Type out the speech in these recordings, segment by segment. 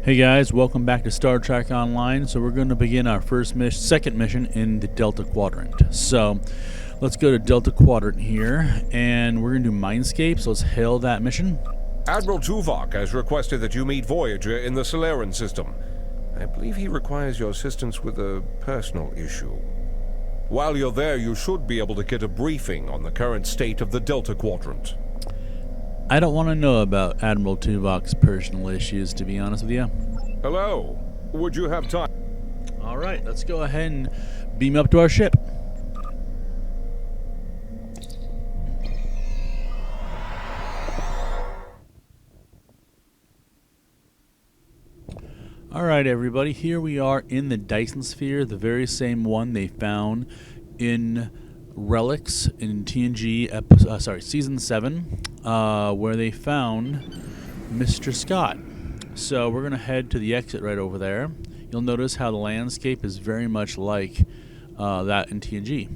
Hey guys, welcome back to Star Trek Online. So we're going to begin our second mission in the Delta Quadrant. So let's go to Delta Quadrant here, and we're going to do Mindscape. So let's hail that mission. Admiral Tuvok has requested that you meet Voyager in the Solarian system. I believe he requires your assistance with a personal issue. While you're there, you should be able to get a briefing on the current state of the Delta Quadrant. I don't want to know about Admiral Tuvok's personal issues, to be honest with you. Hello. Would you have time? All right, let's go ahead and beam up to our ship. All right, everybody, here we are in the Dyson Sphere, the very same one they found in Relics in TNG, Season 7, where they found Mr. Scott. So we're going to head to the exit right over there. You'll notice how the landscape is very much like that in TNG.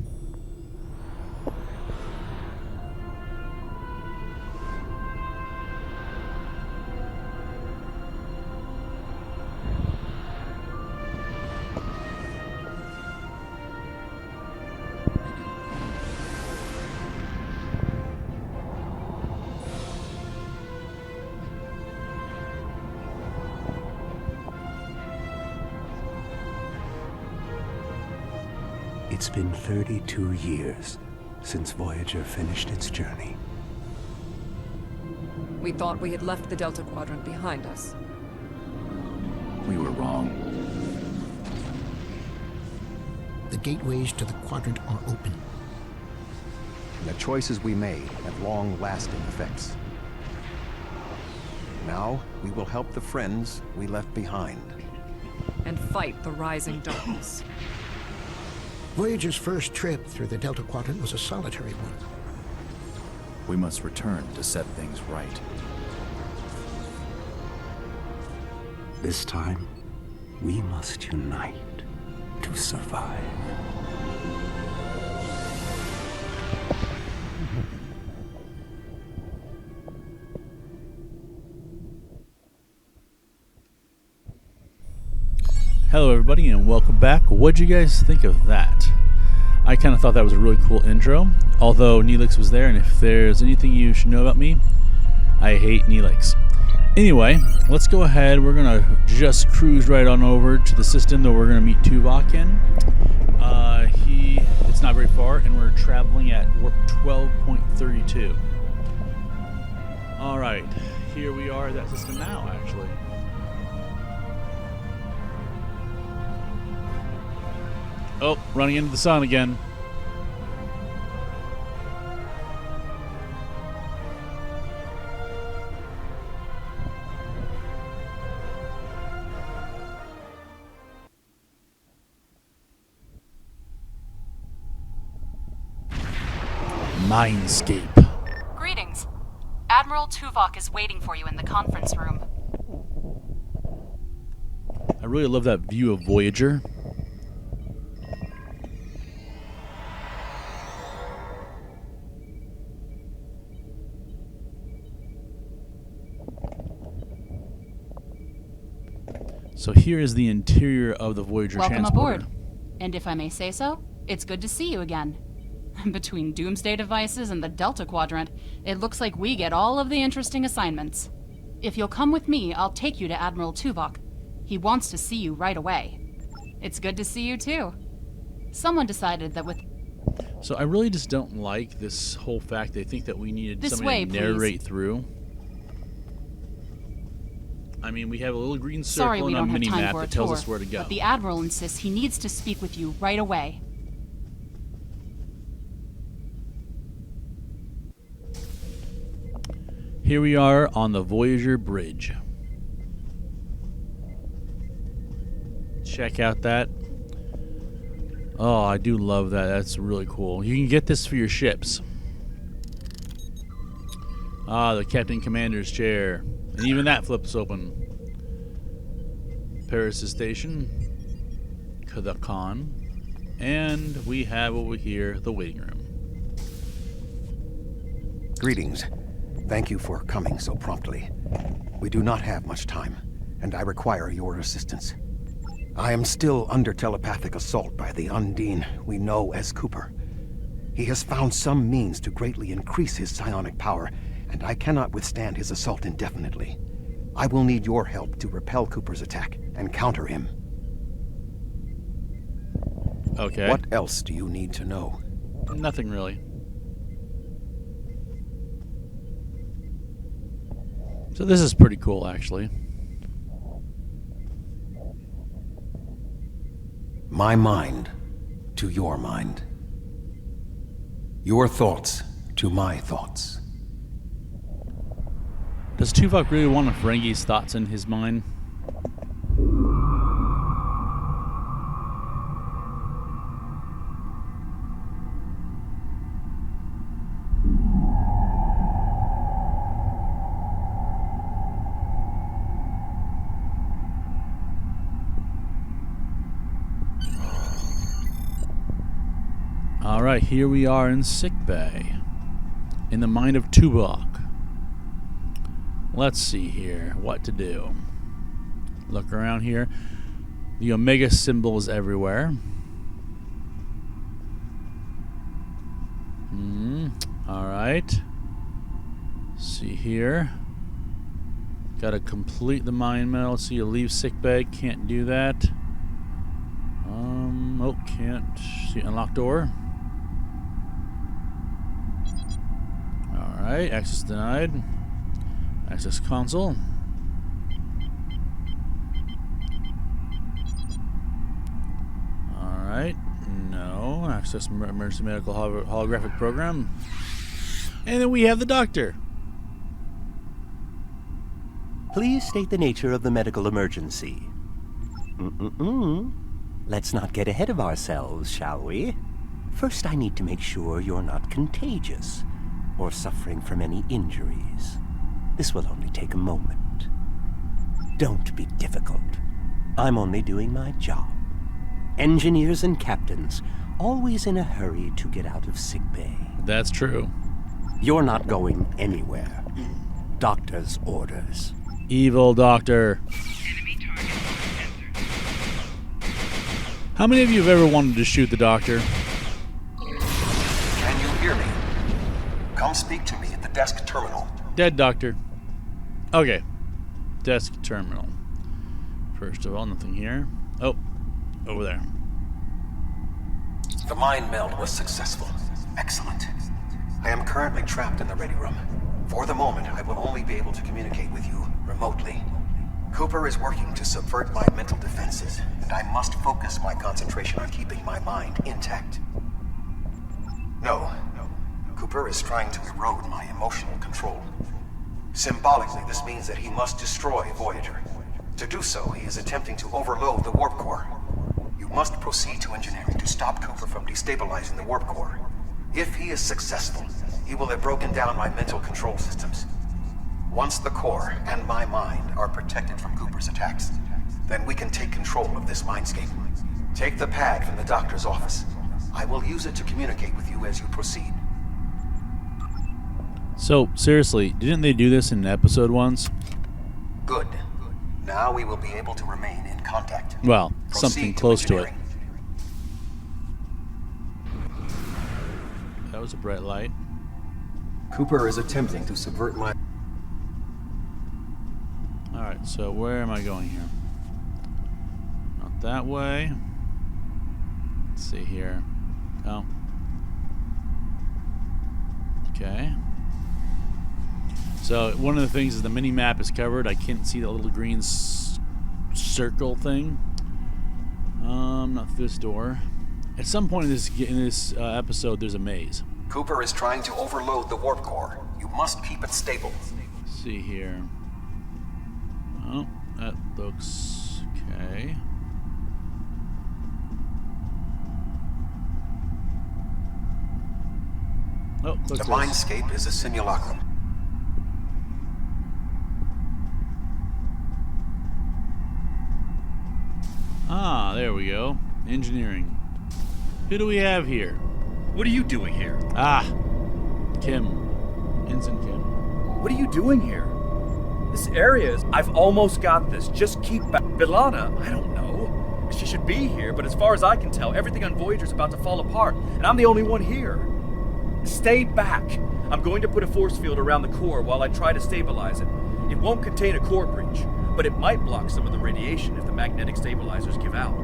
It's been 32 years since Voyager finished its journey. We thought we had left the Delta Quadrant behind us. We were wrong. The gateways to the Quadrant are open. And the choices we made have long-lasting effects. Now, we will help the friends we left behind. And fight the rising darkness. Voyager's first trip through the Delta Quadrant was a solitary one. We must return to set things right. This time, we must unite to survive. Hello everybody and welcome back. What'd you guys think of that? I kind of thought that was a really cool intro, although Neelix was there, and if there's anything you should know about me, I hate Neelix. Anyway, let's go ahead. We're going to just cruise right on over to the system that we're going to meet Tuvok in. It's not very far, and we're traveling at warp 12.32. Alright, here we are at that system now, actually. Oh, running into the sun again. Mindscape. Greetings. Admiral Tuvok is waiting for you in the conference room. I really love that view of Voyager. So here is the interior of the Voyager Welcome transporter. aboard. And if I may say so, it's good to see you again. Between doomsday devices and the Delta Quadrant, it looks like we get all of the interesting assignments. If you'll come with me, I'll take you to Admiral Tuvok. He wants to see you right away. It's good to see you too. Someone decided that with... So I really just don't like this whole fact they think that we needed This somebody way, to narrate please. through. I mean, we have a little green Sorry circle we and a don't have time mini-map for a that tells tour, us where to go. but the Admiral insists he needs to speak with you right away. Here we are on the Voyager bridge. Check out that. Oh, I do love that. That's really cool. You can get this for your ships. Ah, the Captain Commander's chair. And even that flips open. Paris Station. The con. And we have over here the waiting room. Greetings. Thank you for coming so promptly. We do not have much time. and I require your assistance. I am still under telepathic assault by the Undine we know as Cooper. He has found some means to greatly increase his psionic power, and I cannot withstand his assault indefinitely. I will need your help to repel Cooper's attack and counter him. Okay. What else do you need to know? Nothing really. So this is pretty cool, actually. My mind to your mind. Your thoughts to my thoughts. Does Tuvok really want Ferengi's thoughts in his mind? Alright, here we are in sickbay. In the mind of Tuvok. Let's see here what to do. Look around here. The Omega symbol is everywhere. Alright. See here. Gotta complete the mind meld. So you leave sickbay. Can't do that. Oh, can't. See, unlock door. Alright, access denied. Access console. Alright, no. Access emergency medical holographic program. And then we have the doctor. Please state the nature of the medical emergency. Let's not get ahead of ourselves, shall we? First, I need to make sure you're not contagious or suffering from any injuries. This will only take a moment. Don't be difficult. I'm only doing my job. Engineers and captains, always in a hurry to get out of sickbay. That's true. You're not going anywhere. Doctor's orders. Evil doctor. How many of you have ever wanted to shoot the doctor? Can you hear me? Come speak to me at the desk terminal. Dead doctor. Okay. Desk terminal. First of all, nothing here. Oh, over there. The mind meld was successful. Excellent. I am currently trapped in the ready room. For the moment, I will only be able to communicate with you remotely. Cooper is working to subvert my mental defenses, and I must focus my concentration on keeping my mind intact. No. Cooper is trying to erode my emotional control. Symbolically, this means that he must destroy Voyager. To do so, he is attempting to overload the warp core. You must proceed to engineering to stop Cooper from destabilizing the warp core. If he is successful, he will have broken down my mental control systems. Once the core and my mind are protected from Cooper's attacks, then we can take control of this mindscape. Take the pad from the doctor's office. I will use it to communicate with you as you proceed. So, seriously, didn't they do this in an episode once? Good. Now we will be able to remain in contact. Well, Proceed something close to it. engineering. That was a bright light. Cooper is attempting to subvert my... Alright, so where am I going here? Not that way. Let's see here. Oh. Okay. So one of the things is the mini map is covered. I can't see the little green circle thing. Not through this door. At some point in this episode, there's a maze. Cooper is trying to overload the warp core. You must keep it stable. Let's see here. Oh, that looks okay. Oh, The looks mindscape is a simulacrum. Ah, there we go. Engineering. Who do we have here? What are you doing here? Ah, Kim. Ensign Kim. What are you doing here? This area is... I've almost got this. Just keep back. B'Elanna, I don't know. She should be here, but as far as I can tell, everything on Voyager's about to fall apart, and I'm the only one here. Stay back. I'm going to put a force field around the core while I try to stabilize it. It won't contain a core breach, but it might block some of the radiation if the magnetic stabilizers give out.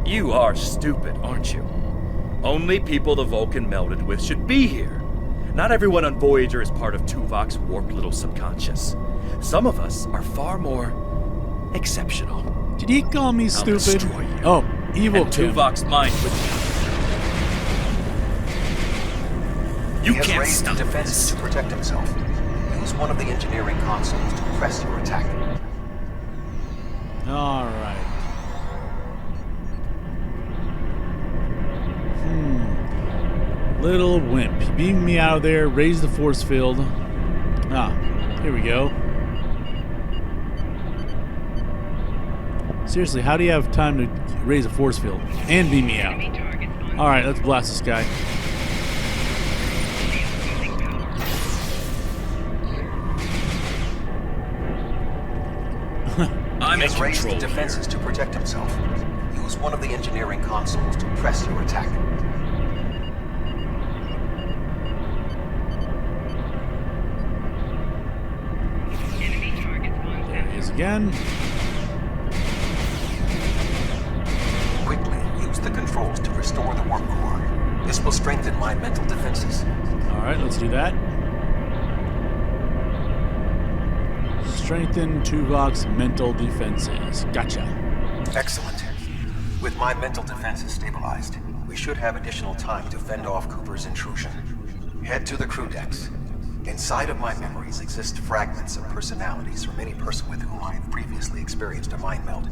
You are stupid, aren't you? Only people the Vulcan melded with should be here. Not everyone on Voyager is part of Tuvok's warped little subconscious. Some of us are far more exceptional. Did he call me I'll stupid? destroy you. Oh, evil And Kim. Tuvok's mind with you. He has Can't raised stop defenses this. to protect himself. Use one of the engineering consoles to press your attack. All right. Little wimp. He beamed me out of there, raised the force field. Ah, here we go. Seriously, how do you have time to raise a force field and beam me out? All right, let's blast this guy. He has raised defenses to protect himself. Use one of the engineering consoles to press your attack. There he is again. Quickly use the controls to restore the warp core. This will strengthen my mental defenses. All right, let's do that. Strengthen Tuvok's mental defenses. Gotcha. Excellent. With my mental defenses stabilized, we should have additional time to fend off Cooper's intrusion. Head to the crew decks. Inside of my memories exist fragments of personalities from any person with whom I have previously experienced a mind meld.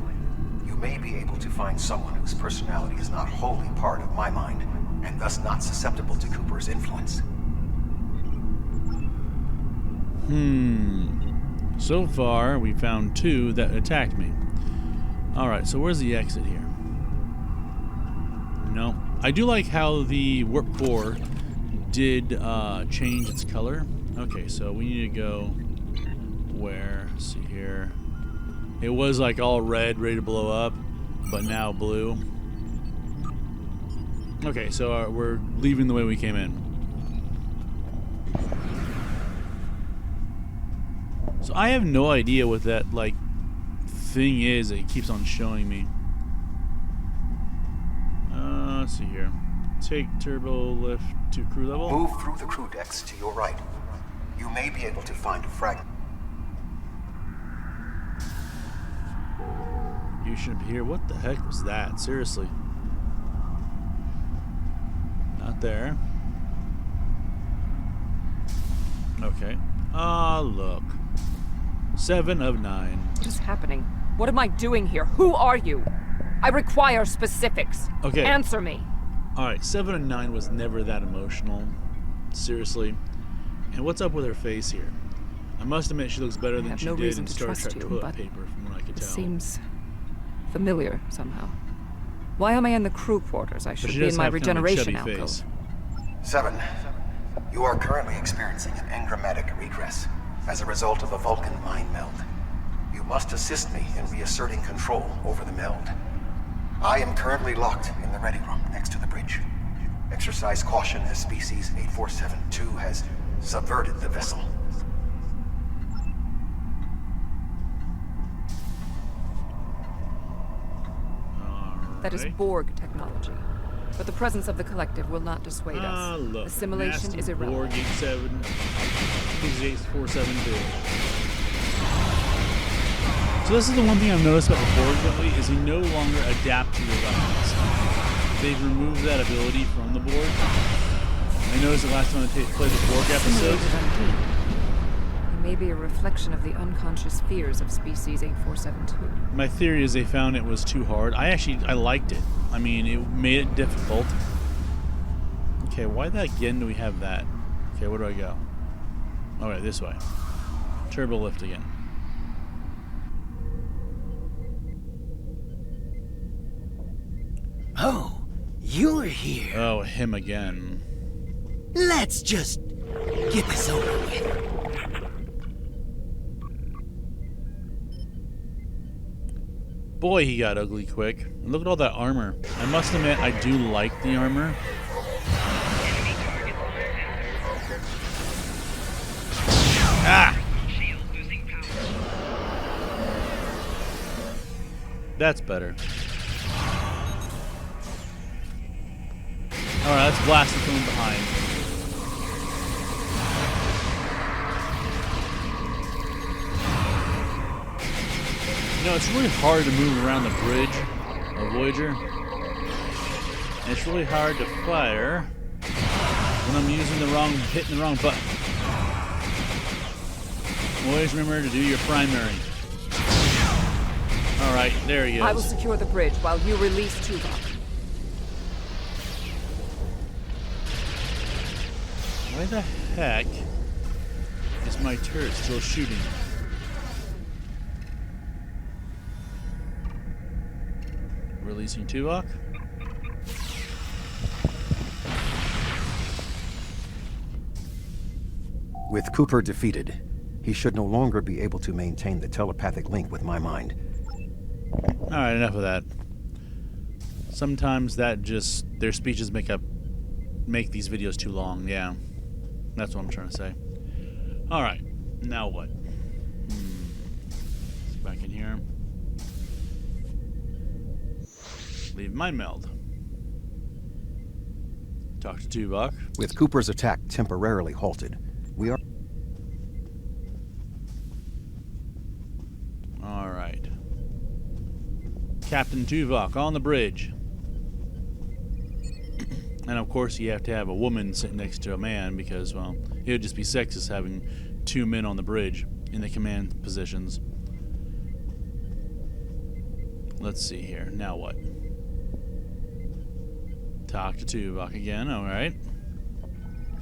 You may be able to find someone whose personality is not wholly part of my mind, and thus not susceptible to Cooper's influence. So far, we found 2 that attacked me. Alright, so where's the exit here? No. I do like how the warp core did change its color. Okay, so we need to go where? Let's see here. It was like all red, ready to blow up, but now blue. Okay, so we're leaving the way we came in. So I have no idea what that like thing is that it keeps on showing me. Let's see here. Take turbo lift to crew level. Move through the crew decks to your right. You may be able to find a fragment. You shouldn't be here. What the heck was that? Seriously. Not there. Okay. Ah, look. 7 of 9. What is happening? What am I doing here? Who are you? I require specifics. Okay. Answer me. Alright, 7 of 9 was never that emotional. Seriously. And what's up with her face here? I must admit she looks better than she did in Star Trek toilet paper, from what I could tell. Seems familiar somehow. Why am I in the crew quarters? I should she be does in my have kind of a regeneration chubby alcove. face. 7. You are currently experiencing an engrammatic regress as a result of a Vulcan mind meld. You must assist me in reasserting control over the meld. I am currently locked in the ready room next to the bridge. Exercise caution as species 8472 has subverted the vessel. That is Borg technology. But the presence of the collective will not dissuade us. Look. Assimilation Nasty is irrelevant. Borg 472. So this is the one thing I've noticed about the Borg lately, is they no longer adapt to your weapons. They've removed that ability from the Borg. I noticed the last time I played the Borg episode. It may be a reflection of the unconscious fears of species 8472. My theory is they found it was too hard. I liked it. I mean, it made it difficult. Okay, why again do we have that? Okay, where do I go? Alright, this way. Turbo lift again. Oh, you're here. Oh, him again. Let's just get this over with. Boy, he got ugly quick. Look at all that armor. I must admit, I do like the armor. Ah! That's better. Alright, let's blast him from behind. You know, it's really hard to move around the bridge of Voyager. And it's really hard to fire when I'm using hitting the wrong button. Always remember to do your primary. Alright, there he is. I will secure the bridge while you release Tuvok. Why the heck is my turret still shooting? Releasing Tuvok. With Cooper defeated, he should no longer be able to maintain the telepathic link with my mind. Alright, enough of that. Sometimes that just, their speeches make these videos too long, yeah. That's what I'm trying to say. Alright, now what? Let's back in here. Leave mind meld. Talk to Tuvok. With Cooper's attack temporarily halted, we are... Alright. Captain Tuvok on the bridge. And of course you have to have a woman sitting next to a man because, well, it would just be sexist having two men on the bridge in the command positions. Let's see here. Now what? Talk to Tuvok again, alright.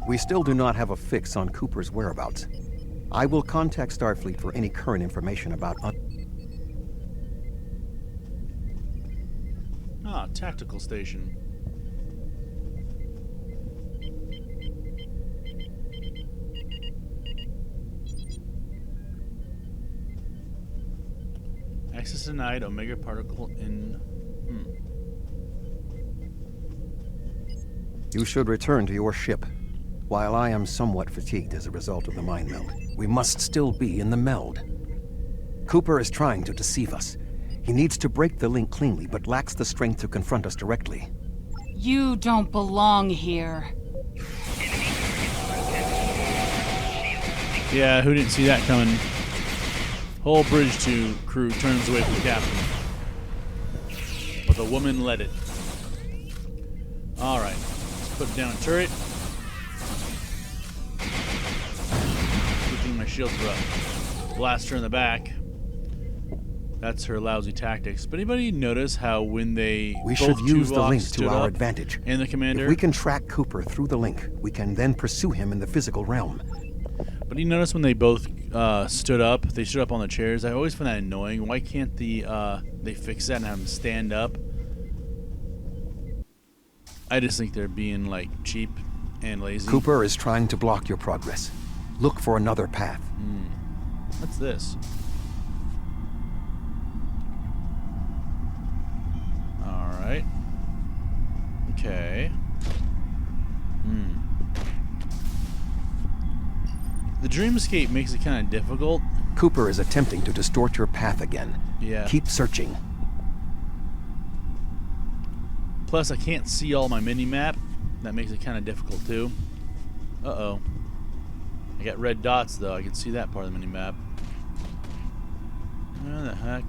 We still do not have a fix on Cooper's whereabouts. I will contact Starfleet for any current information about... Tactical station. Access denied, Omega particle in... You should return to your ship. While I am somewhat fatigued as a result of the mind meld, we must still be in the meld. Cooper is trying to deceive us. He needs to break the link cleanly, but lacks the strength to confront us directly. You don't belong here. Yeah, who didn't see that coming? Whole bridge 2 crew turns away from the captain. But the woman led it. Alright, let's put down a turret. Good thing my shields are up. Blast her in the back. That's her lousy tactics. But anybody notice how when they We should use the link to our up advantage. And the commander? If we can track Cooper through the link, we can then pursue him in the physical realm. But you notice when they both stood up, they stood up on the chairs. I always find that annoying. Why can't they fix that and have them stand up? I just think they're being like cheap and lazy. Cooper is trying to block your progress. Look for another path. What's this? Alright. Okay. The Dreamscape makes it kind of difficult. Cooper is attempting to distort your path again. Yeah. Keep searching. Plus, I can't see all my mini-map. That makes it kind of difficult, too. Uh-oh. I got red dots, though. I can see that part of the mini-map. What the heck?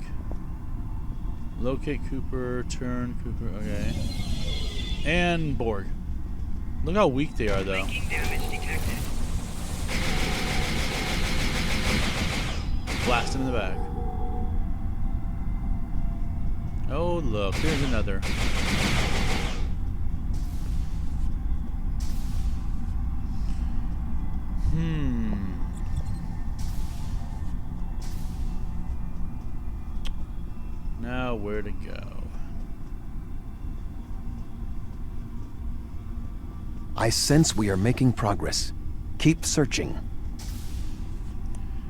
Locate Cooper, turn Cooper, okay. And Borg. Look how weak they are, though. Blast him in the back. Oh, look, there's another. Now, where to go? I sense we are making progress. Keep searching.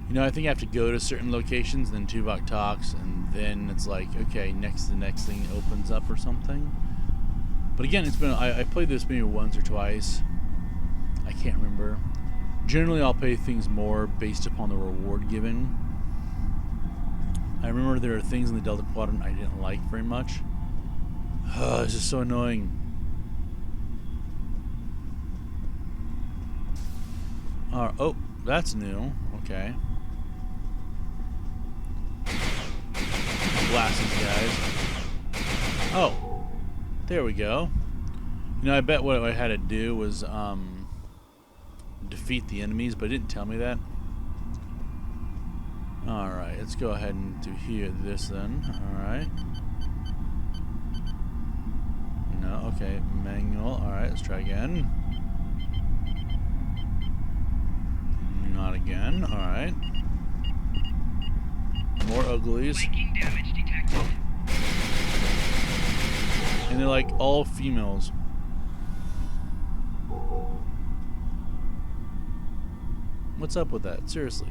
You know, I think I have to go to certain locations, then Tuvok talks, and then it's like, okay, the next thing opens up or something. But again, it's been I played this maybe once or twice. I can't remember. Generally, I'll pay things more based upon the reward given. I remember there are things in the Delta Quadrant I didn't like very much. It's just so annoying. Oh, that's new. Okay. Blast these guys. Oh, there we go. You know, I bet what I had to do was defeat the enemies, but it didn't tell me that. Alright, let's go ahead and do this then. Alright. No, okay, manual. Alright, let's try again. Not again. Alright. More uglies. And they're like all females. What's up with that? Seriously.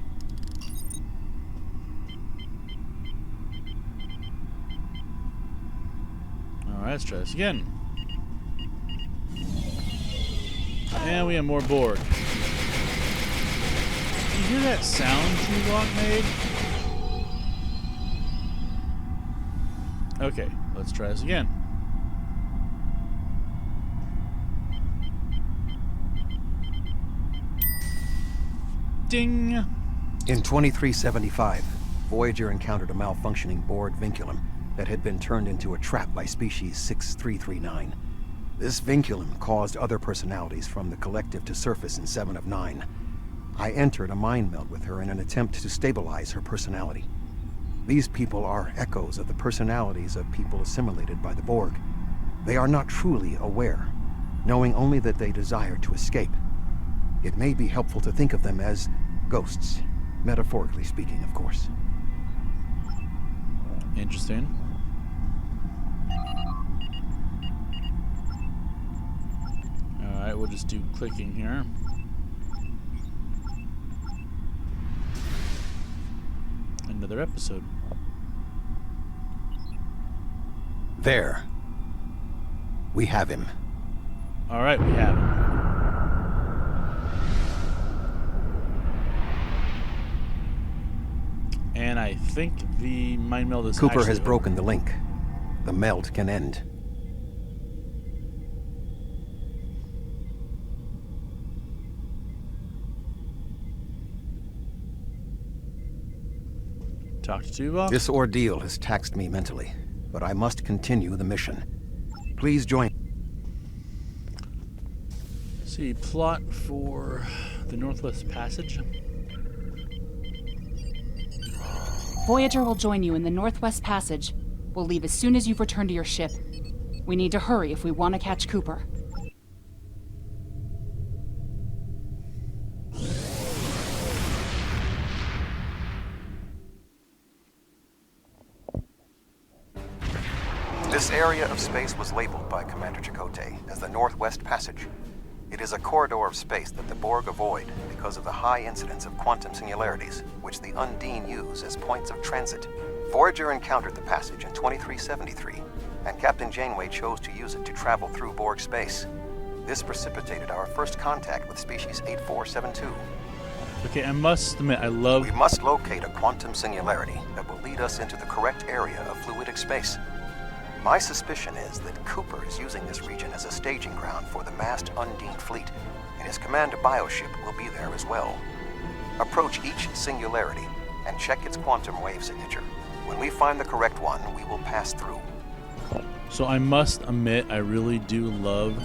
Alright, let's try this again. And we have more Borg. Did you hear that sound Tuvok made? Okay, let's try this again. Ding! In 2375, Voyager encountered a malfunctioning Borg vinculum that had been turned into a trap by species 6339. This vinculum caused other personalities from the collective to surface in 7 of 9. I entered a mind meld with her in an attempt to stabilize her personality. These people are echoes of the personalities of people assimilated by the Borg. They are not truly aware, knowing only that they desire to escape. It may be helpful to think of them as ghosts, metaphorically speaking, of course. Interesting. Alright, we'll just do clicking here. Another episode. There. We have him. Alright, we have him. And I think the mind meld is Cooper has broken the link. The meld can end. Talk to Tuvok. This ordeal has taxed me mentally, but I must continue the mission. Please join. See, plot for the Northwest Passage. Voyager will join you in the Northwest Passage. We'll leave as soon as you've returned to your ship. We need to hurry if we want to catch Cooper. This area of space was labeled by Commander Chakotay as the Northwest Passage. It is a corridor of space that the Borg avoid because of the high incidence of quantum singularities, which the Undine use as points of transit. Voyager encountered the passage in 2373, and Captain Janeway chose to use it to travel through Borg space. This precipitated our first contact with species 8472. Okay, I must admit, I love... We must locate a quantum singularity that will lead us into the correct area of fluidic space. My suspicion is that Cooper is using this region as a staging ground for the massed Undine fleet, and his command bioship will be there as well. Approach each singularity and check its quantum wave signature. When we find the correct one, we will pass through. So I must admit, I really do love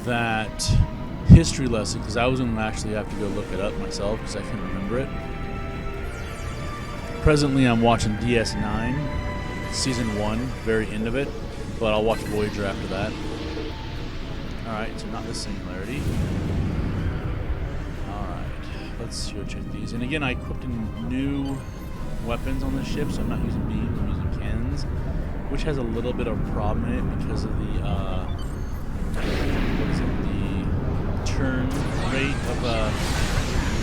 that history lesson, because I was going to actually have to go look it up myself because I couldn't remember it. Presently, I'm watching DS9. Season 1, very end of it, but I'll watch Voyager after that. Alright, so not this singularity. Alright, let's go check these. And again, I equipped new weapons on this ship, so I'm not using beams, I'm using cannons, which has a little bit of a problem in it because of the, what is it, the turn rate of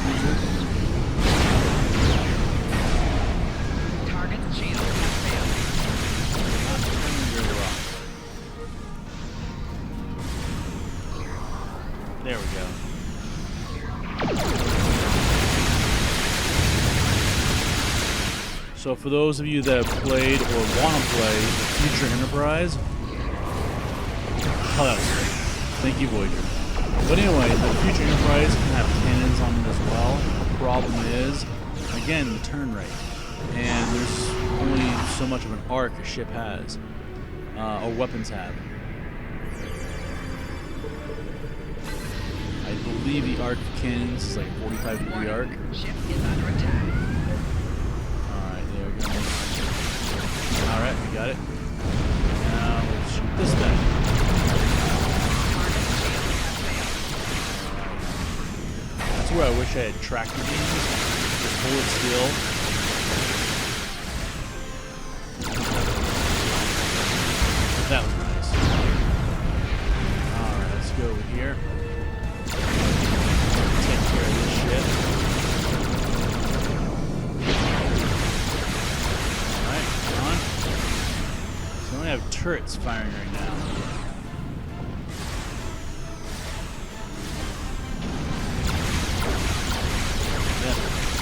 cruiser. So for those of you that have played or want to play Future Enterprise, oh, that was great. Thank you, Voyager. But anyway, the Future Enterprise can have cannons on it as well. The problem is, again, the turn rate. And there's only so much of an arc a ship has, or weapons have. I believe the arc cannons is like a 45-degree arc. Ship is under attack. Alright, there we go. Alright, we got it. Now let's shoot this guy. That's where I wish I had tractor beams. Just hold it still. That was nice. Alright, let's go over here. Take care of this shit. Alright, come on. So we only have turrets firing right now. Yeah,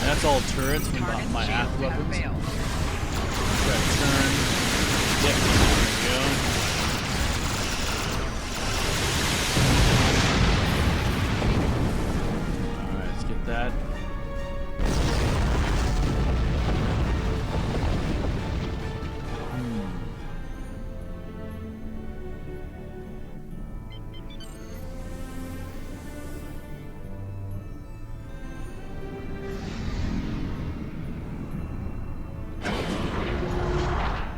that's all turrets from my aft weapons. Try to turn. Yep, there we go. Alright, let's get that.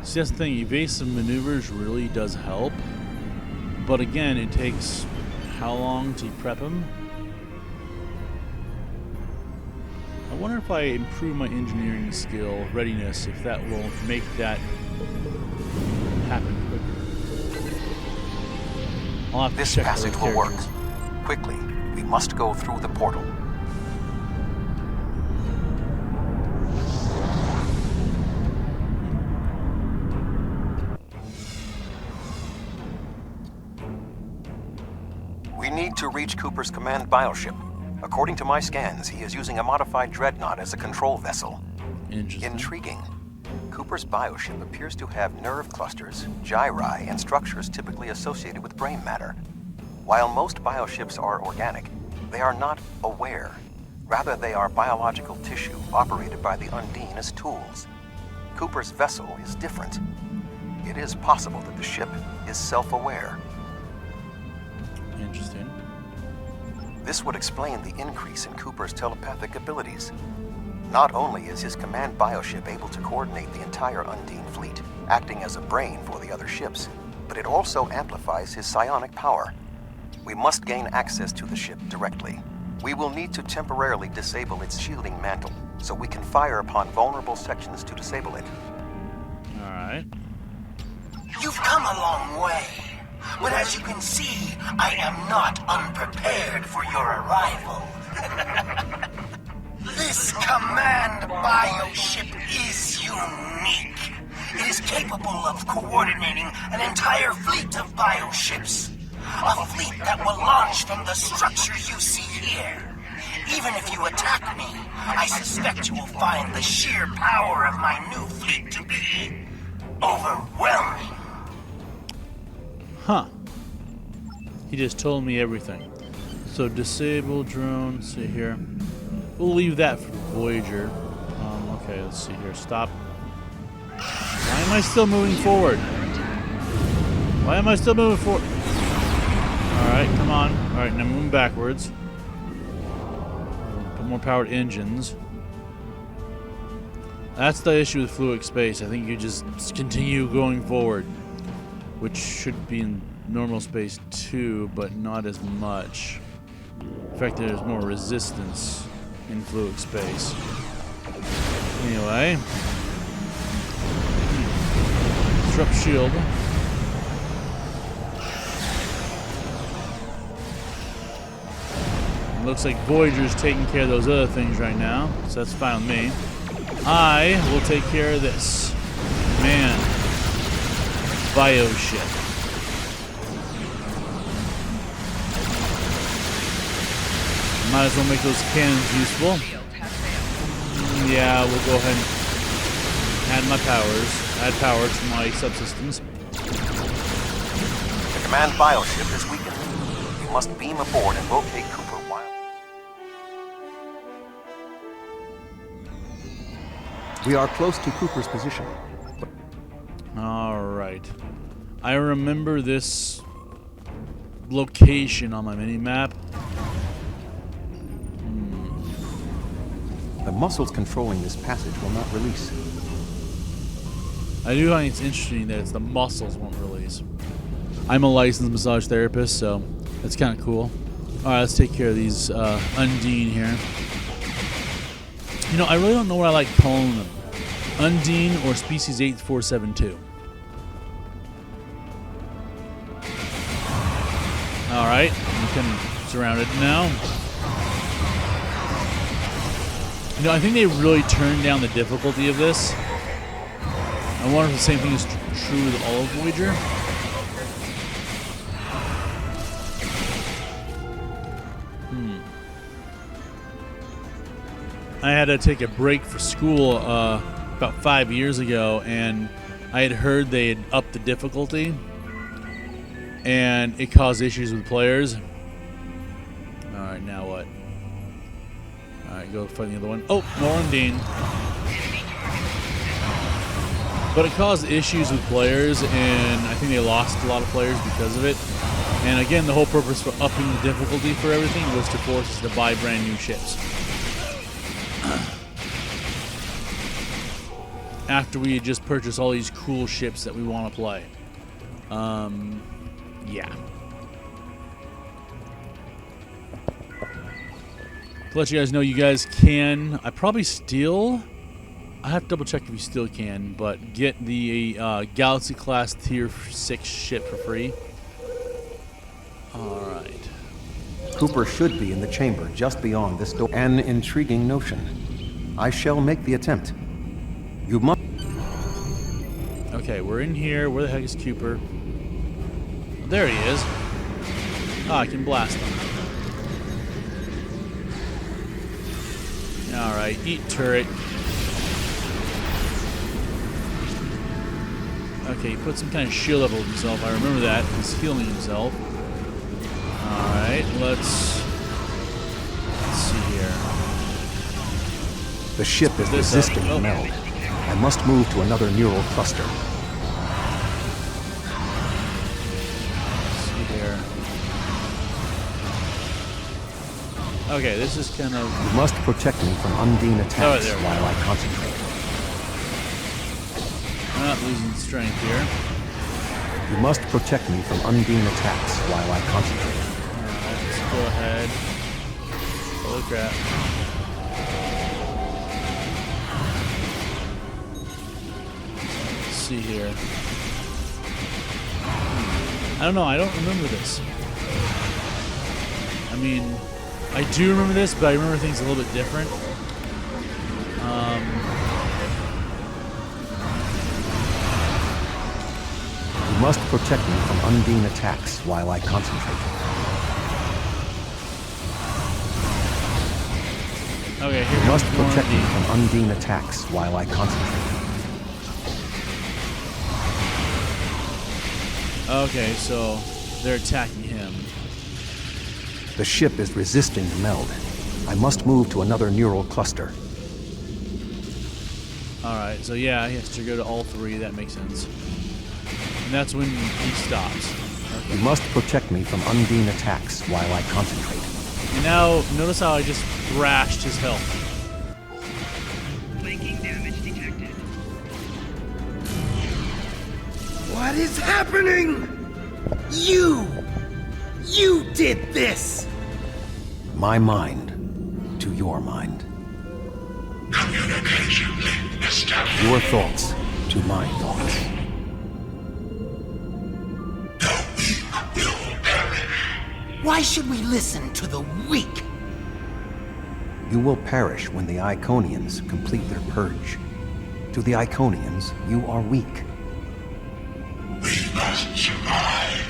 See, that's the thing, evasive maneuvers really does help, but again, it takes how long to prep them? I wonder if I improve my engineering skill, readiness, if that will make that happen quicker. I'll have to This check passage those will work. characters. Quickly, we must go through the portal. We need to reach Cooper's command bioship. According to my scans, he is using a modified dreadnought as a control vessel. Interesting. Intriguing. Cooper's bioship appears to have nerve clusters, gyri, and structures typically associated with brain matter. While most bioships are organic, they are not aware. Rather, they are biological tissue operated by the Undine as tools. Cooper's vessel is different. It is possible that the ship is self-aware. Interesting. This would explain the increase in Cooper's telepathic abilities. Not only is his command bioship able to coordinate the entire Undine fleet, acting as a brain for the other ships, but it also amplifies his psionic power. We must gain access to the ship directly. We will need to temporarily disable its shielding mantle, so we can fire upon vulnerable sections to disable it. Alright. You've come a long way. But as you can see, I am not unprepared for your arrival. This command bioship is unique. It is capable of coordinating an entire fleet of bioships. A fleet that will launch from the structure you see here. Even if you attack me, I suspect you will find the sheer power of my new fleet to be overwhelming. Huh. He just told me everything. So disable drone, see here. We'll leave that for Voyager. Okay, let's see here. Stop. Why am I still moving forward? Why am I still moving forward? Alright, come on. Alright, now moving backwards. Put more powered engines. That's the issue with fluid space. I think you just continue going forward. Which should be in normal space too, but not as much. In fact, there's more resistance in fluid space. Anyway. Disrupt shield. Looks like Voyager's taking care of those other things right now, so that's fine with me. I will take care of this. Man. Bioship. Might as well make those cannons useful. Yeah, we'll go ahead and add my powers, add power to my subsystems. The command bioship is weakened. You must beam aboard and locate Cooper while... We are close to Cooper's position. Alright. I remember this location on my mini-map. The muscles controlling this passage will not release. I do find it's interesting that it's the muscles won't release. I'm a licensed massage therapist, so that's kind of cool. Alright, let's take care of these Undine here. You know, I really don't know what I like calling them. Undine or Species 8472. Alright, I'm kind of surrounded now. You know, I think they really turned down the difficulty of this. I wonder if the same thing is true with all of Voyager. I had to take a break for school about 5 years ago, and I had heard they had upped the difficulty, and it caused issues with players. Alright, now what? Alright, go find the other one. Oh, more Undine. But it caused issues with players, and I think they lost a lot of players because of it. And again, the whole purpose for upping the difficulty for everything was to force us to buy brand new ships. After we had just purchased all these cool ships that we want to play. Yeah. To let you guys know, you guys can... I probably still... I have to double check if you still can, but get the Galaxy class tier 6 ship for free. Alright. Cooper should be in the chamber just beyond this door. An intriguing notion. I shall make the attempt. You must... Okay, we're in here. Where the heck is Cooper? There he is. Ah, I can blast him. Alright, eat turret. Okay, he put some kind of shield up on himself. I remember that. He's healing himself. Alright, let's see here. The ship is resisting the meld. I must move to another neural cluster. Let's see here. Okay, this is kind of... You must protect me from Undine attacks while I concentrate. I'm not losing strength here. You must protect me from Undine attacks while I concentrate. Alright, let's go ahead. Holy crap. Let's see here. I don't know, I don't remember this. I mean, I do remember this, but I remember things a little bit different. You must protect me from Undine attacks while I concentrate. Okay, here you must protect me from Undine attacks while I concentrate. Okay, so they're attacking him. The ship is resisting the meld. I must move to another neural cluster. Alright, so yeah, he has to go to all three. That makes sense. And that's when he stops. Okay. You must protect me from Undine attacks while I concentrate. And now, notice how I just thrashed his health. Flanking damage detected. What is happening? You did this! My mind to your mind. Communication link established. Your thoughts to my thoughts. Why should we listen to the weak? You will perish when the Iconians complete their purge. To the Iconians, you are weak. We must survive.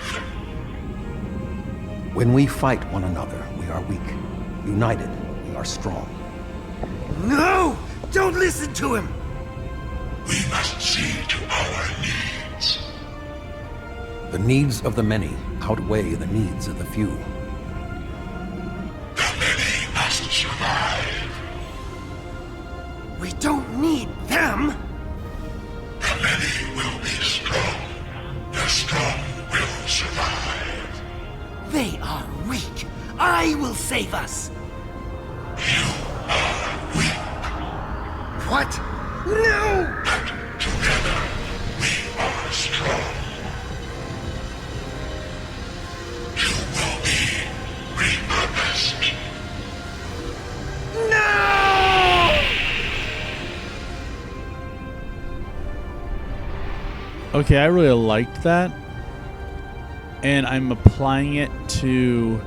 When we fight one another, we are weak. United, we are strong. No! Don't listen to him! We must see to our needs. The needs of the many outweigh the needs of the few. The many must survive. We don't need them! The many will be strong. The strong will survive. They are weak. I will save us! You are weak. What? No! But together, we are strong. You will be repurposed. No! Okay, I really liked that, and I'm applying it to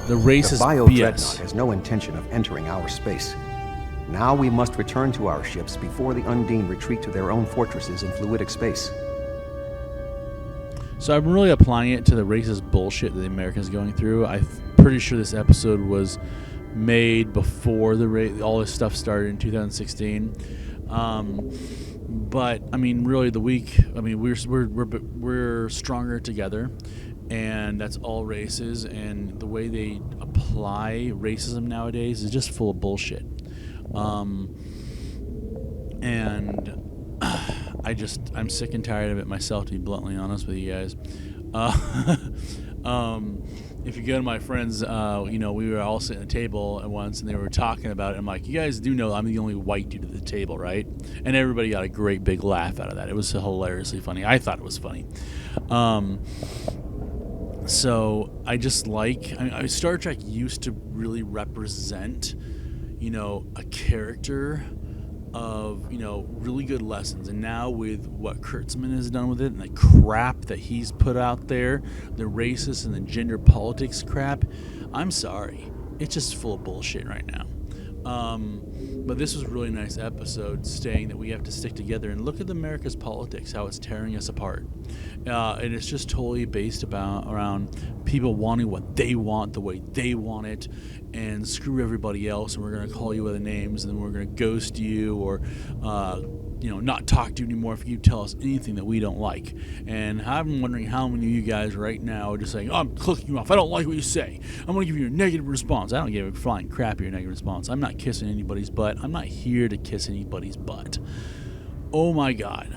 the racist The bio BS. dreadnought has no intention of entering our space. Now we must return to our ships before the Undine retreat to their own fortresses in fluidic space. So I'm really applying it to the racist bullshit that the Americans are going through. I'm pretty sure this episode was made before all this stuff started in 2016. But I mean, really, we're stronger together, and that's all races. And the way they apply racism nowadays is just full of bullshit. And I'm sick and tired of it myself, to be bluntly honest with you guys. If you go to my friends, we were all sitting at a table at once, and they were talking about it. I'm like, you guys do know I'm the only white dude at the table, right? And everybody got a great big laugh out of that. It was hilariously funny. I thought it was funny. So I just Star Trek used to really represent, a character of, really good lessons. And now with what Kurtzman has done with it and the crap that he's put out there, the racist and the gender politics crap, I'm sorry. It's just full of bullshit right now. But this was a really nice episode, saying that we have to stick together and look at America's politics, how it's tearing us apart. And it's just totally based around people wanting what they want, the way they want it, and screw everybody else, and we're going to call you other names, and then we're going to ghost you, or not talk to you anymore if you tell us anything that we don't like. And I'm wondering how many of you guys right now are just saying, I'm clicking you off, I don't like what you say, I'm going to give you a negative response. I don't give a flying crap your negative response. I'm not kissing anybody's butt. I'm not here to kiss anybody's butt. Oh my god.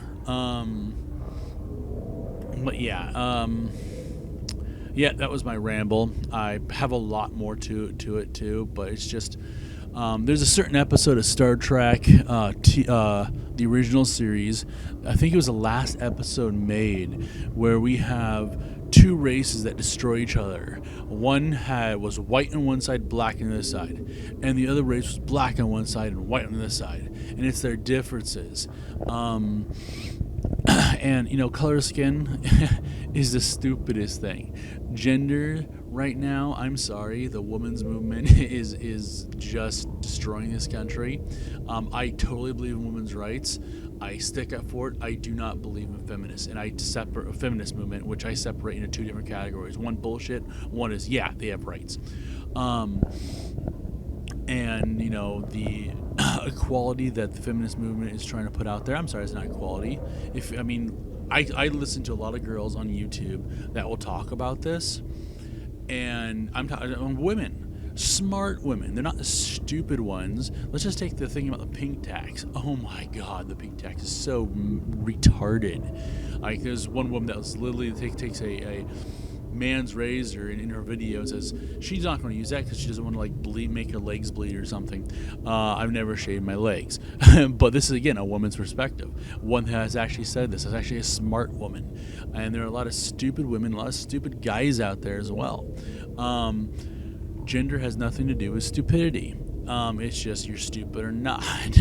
But yeah, that was my ramble. I have a lot more to it too, but it's just there's a certain episode of Star Trek, the original series. I think it was the last episode made, where we have two races that destroy each other. One was white on one side, black on the other side, and the other race was black on one side and white on the other side. And it's their differences. And color skin is the stupidest thing. Gender right now, I'm sorry, the women's movement is just destroying this country. I totally believe in women's rights. I stick up for it. I do not believe in feminists, and I separate a feminist movement, which I separate into two different categories. One bullshit. One is they have rights. And the equality that the feminist movement is trying to put out there, I'm sorry, it's not equality. I listen to a lot of girls on YouTube that will talk about this, and I'm talking women, smart women. They're not the stupid ones. Let's just take the thing about the pink tax. Oh my god, the pink tax is so retarded. Like, there's one woman that was literally takes a man's razor in her video and says she's not going to use that because she doesn't want to make her legs bleed or something. I've never shaved my legs. But this is, again, a woman's perspective. One that has actually said this is actually a smart woman, and there are a lot of stupid women, a lot of stupid guys out there as well. Gender has nothing to do with stupidity. It's just you're stupid or not.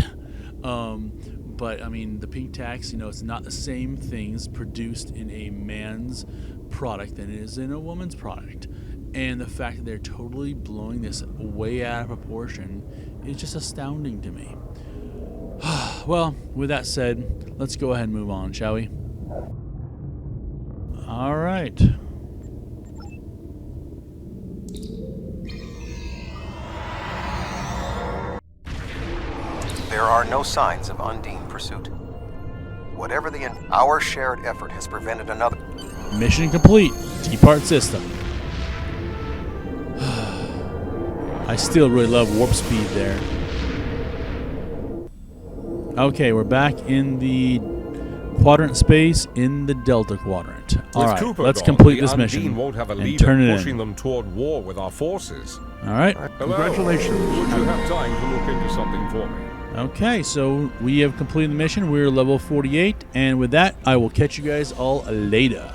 But the pink tax, it's not the same things produced in a man's product than it is in a woman's product. And the fact that they're totally blowing this way out of proportion is just astounding to me. Well, with that said, let's go ahead and move on, shall we? All right. There are no signs of Undine pursuit. Whatever our shared effort has prevented another. Mission complete. T-part system. I still really love warp speed there. Okay, we're back in the quadrant space in the Delta Quadrant. All right, let's complete this mission won't have a and leader turn it pushing in. them toward war with our forces. All right. Hello. Congratulations. Would you have time to look into something for me? Okay, so we have completed the mission. We're level 48, and with that, I will catch you guys all later.